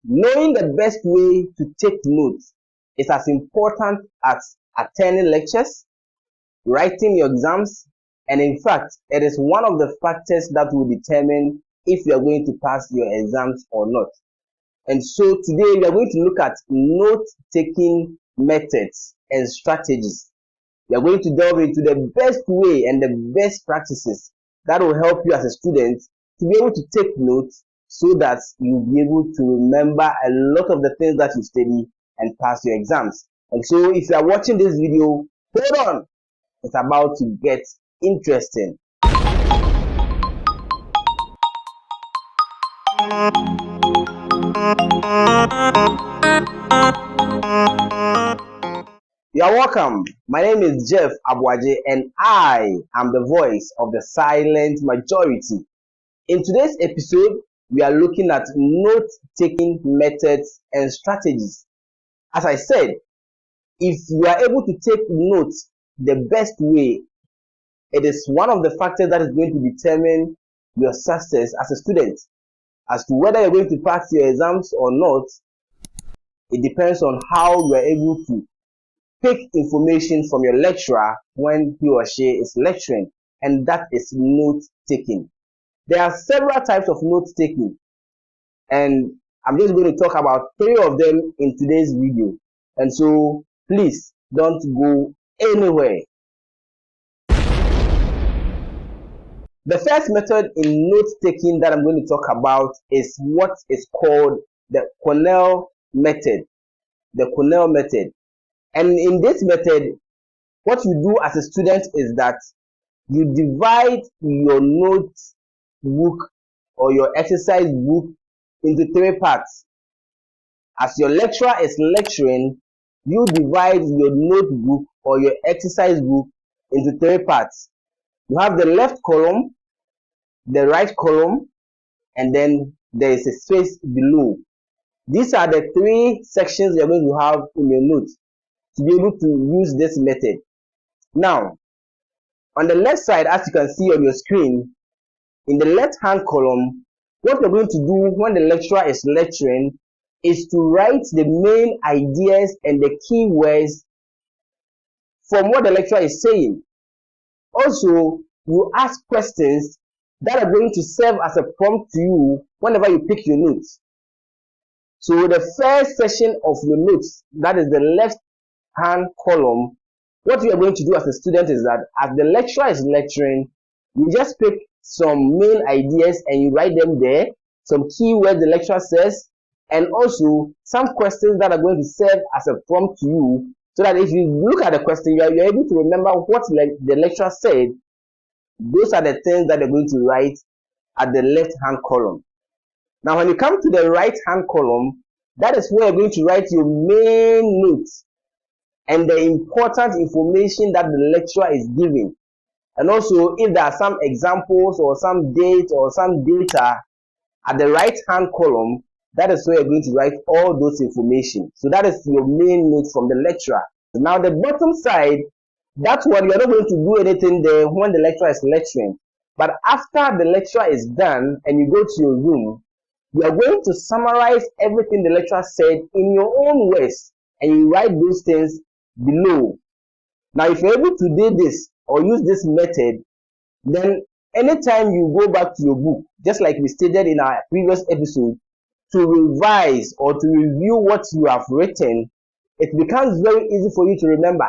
Knowing the best way to take notes is as important as attending lectures, writing your exams, and in fact, it is one of the factors that will determine if you are going to pass your exams or not. And so today we are going to look at note-taking methods and strategies. We are going to delve into the best way and the best practices that will help you as a student to be able to take notes so that you'll be able to remember a lot of the things that you study and pass your exams. And so if you are watching this video, hold on, it's about to get interesting. You are welcome. My name is Jeff Aboagye and I am the voice of the silent majority. In today's episode, we are looking at note-taking methods and strategies. As I said, if you are able to take notes the best way, it is one of the factors that is going to determine your success as a student. As to whether you're going to pass your exams or not, it depends on how you are able to pick information from your lecturer when he or she is lecturing, and that is note-taking. There are several types of note-taking, and I'm just going to talk about 3 of them in today's video. And so, please don't go anywhere. The first method in note-taking that I'm going to talk about is what is called the Cornell method. The Cornell method. And in this method, what you do as a student is that you divide your notebook or your exercise book into 3 parts. As your lecturer is lecturing, you divide your notebook or your exercise book into 3 parts. You have the left column, the right column, and then there is a space below. These are the 3 sections you're going to have in your notes to be able to use this method. Now, on the left side, as you can see on your screen, in the left-hand column, what you're going to do when the lecturer is lecturing is to write the main ideas and the key words from what the lecturer is saying. Also, you ask questions that are going to serve as a prompt to you whenever you pick your notes. So the first section of your notes, that is the left-hand column, what you are going to do as a student is that as the lecturer is lecturing, you just pick some main ideas and you write them there, some key words the lecturer says, and also some questions that are going to serve as a prompt to you, so that if you look at the question, you're able to remember what the lecturer said. Those are the things that you're going to write at the left-hand column. Now, when you come to the right-hand column, that is where you're going to write your main notes and the important information that the lecturer is giving. And also, if there are some examples or some dates or some data at the right-hand column, that is where you're going to write all those information. So that is your main note from the lecturer. Now, the bottom side, that's what you're not going to do anything there when the lecturer is lecturing. But after the lecturer is done and you go to your room, you are going to summarize everything the lecturer said in your own words, and you write those things below. Now, if you're able to do this or use this method, then anytime you go back to your book, just like we stated in our previous episode, to revise or to review what you have written, it becomes very easy for you to remember.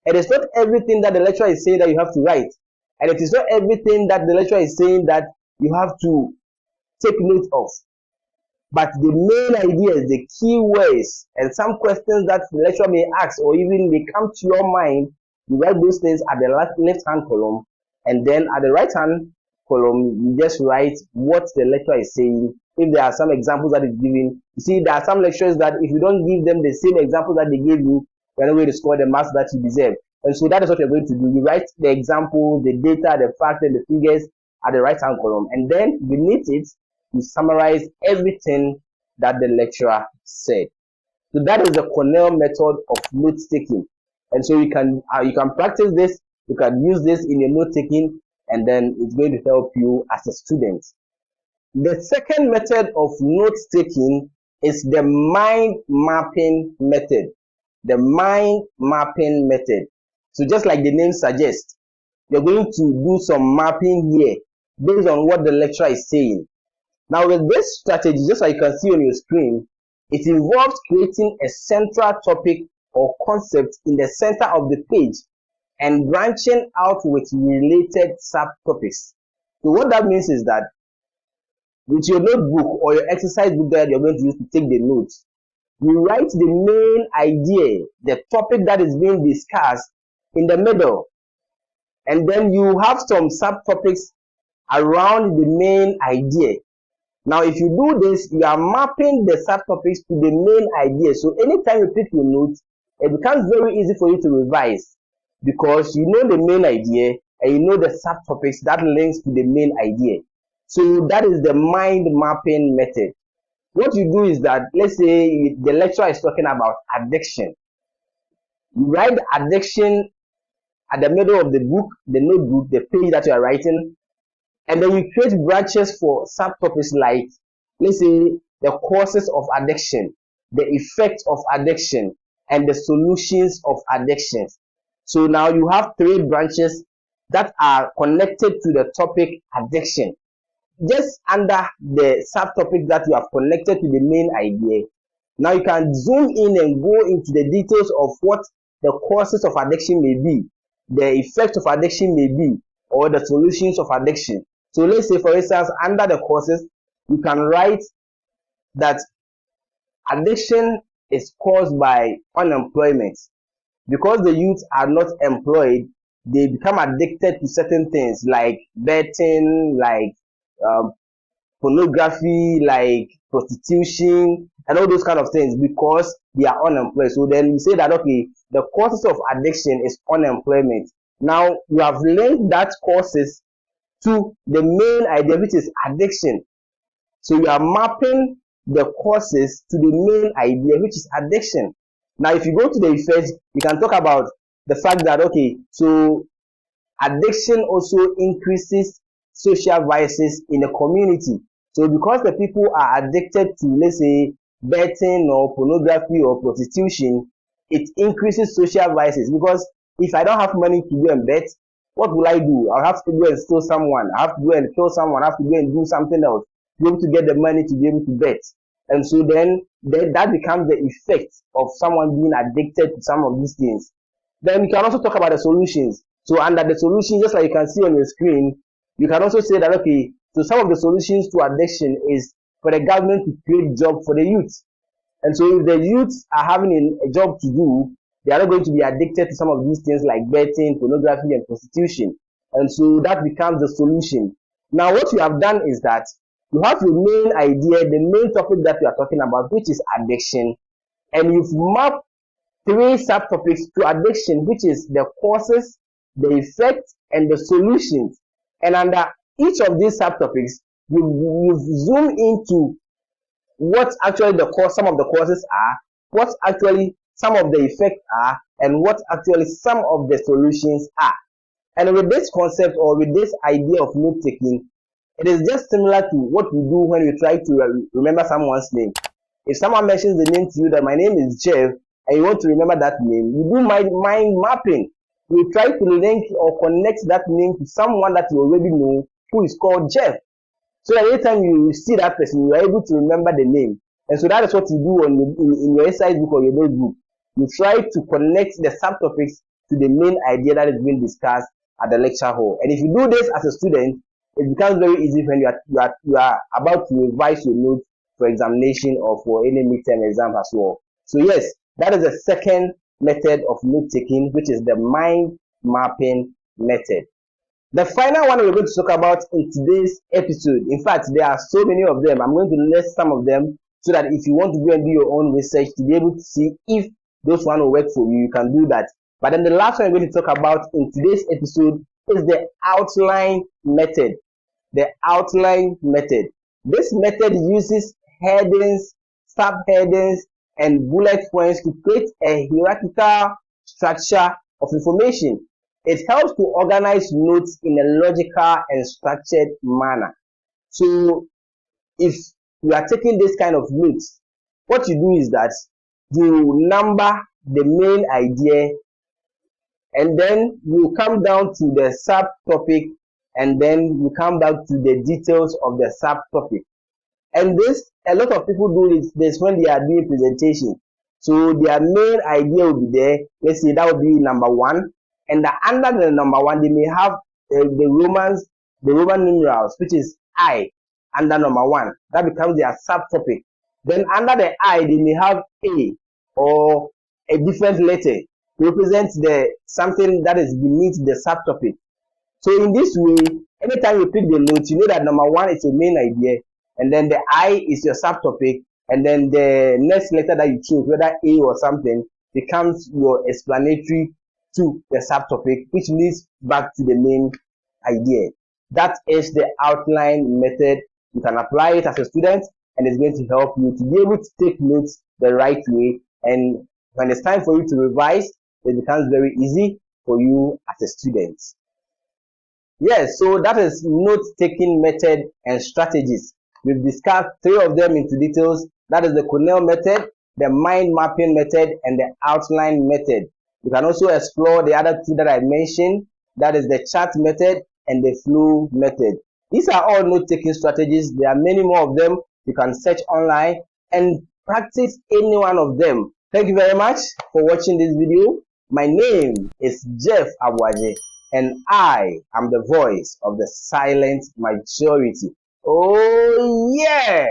It is not everything that the lecturer is saying that you have to write, and it is not everything that the lecturer is saying that you have to take note of. But the main ideas, the key words, and some questions that the lecturer may ask or even may come to your mind, you write those things at the left-hand column, and then at the right-hand column, you just write what the lecturer is saying. If there are some examples that is given, you see, there are some lecturers that if you don't give them the same example that they gave you, you're not going to score the marks that you deserve. And so that is what you're going to do. You write the example, the data, the facts, and the figures at the right-hand column, and then beneath it, you summarize everything that the lecturer said. So that is the Cornell method of note-taking. And so you can practice this, you can use this in your note-taking, and then it's going to help you as a student. The second method of note-taking is the mind mapping method. The mind mapping method. So just like the name suggests, you're going to do some mapping here based on what the lecturer is saying. Now with this strategy, just like you can see on your screen, it involves creating a central topic or concept in the center of the page and branching out with related subtopics. So what that means is that with your notebook or your exercise book that you're going to use to take the notes, you write the main idea, the topic that is being discussed in the middle, and then you have some subtopics around the main idea. Now, if you do this, you are mapping the subtopics to the main idea. So anytime you pick your notes, it becomes very easy for you to revise because you know the main idea and you know the subtopics that links to the main idea. So that is the mind mapping method. What you do is that, let's say the lecturer is talking about addiction. You write addiction at the middle of the book, the notebook, the page that you are writing, and then you create branches for subtopics like, let's say, the causes of addiction, the effects of addiction, and the solutions of addictions. So now you have 3 branches that are connected to the topic addiction. Just under the subtopic that you have connected to the main idea, now you can zoom in and go into the details of what the causes of addiction may be, the effects of addiction may be, or the solutions of addiction. So let's say, for instance, under the causes, you can write that addiction is caused by unemployment. Because the youth are not employed, they become addicted to certain things like betting, like pornography, like prostitution, and all those kind of things because they are unemployed. So then you say that, okay, the causes of addiction is unemployment. Now you have linked that causes to the main idea, which is addiction. So you are mapping the causes to the main idea, which is addiction. Now, if you go to the effects, you can talk about the fact that, okay, so addiction also increases social vices in the community. So because the people are addicted to, let's say, betting or pornography or prostitution, it increases social vices. Because if I don't have money to go and bet, what will I do? I'll have to go and steal someone. I have to go and kill someone. I have to go and do something else to be able to get the money to be able to bet. And so then that becomes the effect of someone being addicted to some of these things. Then we can also talk about the solutions. So under the solutions, just like you can see on your screen, you can also say that, okay, so some of the solutions to addiction is for the government to create jobs for the youth. And so if the youths are having a job to do, they are not going to be addicted to some of these things like betting, pornography, and prostitution. And so that becomes the solution. Now, what you have done is that you have your main idea, the main topic that you are talking about, which is addiction, and you've mapped 3 subtopics to addiction, which is the causes, the effects, and the solutions. And under each of these subtopics, you've zoomed into what actually some of the causes are, what actually some of the effects are, and what actually some of the solutions are. And with this concept or with this idea of note taking, it is just similar to what we do when we try to remember someone's name. If someone mentions the name to you that my name is Jeff, and you want to remember that name, you do mind mapping. You try to link or connect that name to someone that you already know who is called Jeff. So that every time you see that person, you are able to remember the name. And so that is what you do in your exercise book or your notebook. You try to connect the subtopics to the main idea that is being discussed at the lecture hall. And if you do this as a student, it becomes very easy when you are about to revise your notes for examination or for any midterm exam as well. So yes, that is the second method of note taking, which is the mind mapping method. The final one we're going to talk about in today's episode, in fact, there are so many of them. I'm going to list some of them so that if you want to go and do your own research to be able to see if those one will work for you, you can do that. But then the last one we're going to talk about in today's episode is the outline method. The outline method. This method uses headings, subheadings, and bullet points to create a hierarchical structure of information. It helps to organize notes in a logical and structured manner. So if you are taking this kind of notes, what you do is that you number the main idea, and then you come down to the subtopic, and then you come back to the details of the subtopic. And this, a lot of people do this when they are doing presentation. So their main idea will be there. Let's say that will be number one, and under the number one, they may have the Roman numerals, which is I, under number one. That becomes their subtopic. Then under the I, they may have A or a different letter to represent the something that is beneath the subtopic. So in this way, anytime you pick the notes, you know that number one is your main idea, and then the I is your subtopic, and then the next letter that you choose, whether A or something, becomes your explanatory to the subtopic, which leads back to the main idea. That is the outline method. You can apply it as a student, and it's going to help you to be able to take notes the right way. And when it's time for you to revise, it becomes very easy for you as a student. Yes, so that is note-taking method and strategies. We've discussed 3 of them into details. That is the Cornell method, the mind mapping method, and the outline method. You can also explore the other 2 that I mentioned. That is the chart method and the flow method. These are all note-taking strategies. There are many more of them. You can search online and practice any one of them. Thank you very much for watching this video. My name is Jeff Aboagye, and I am the voice of the silent majority. Oh yeah!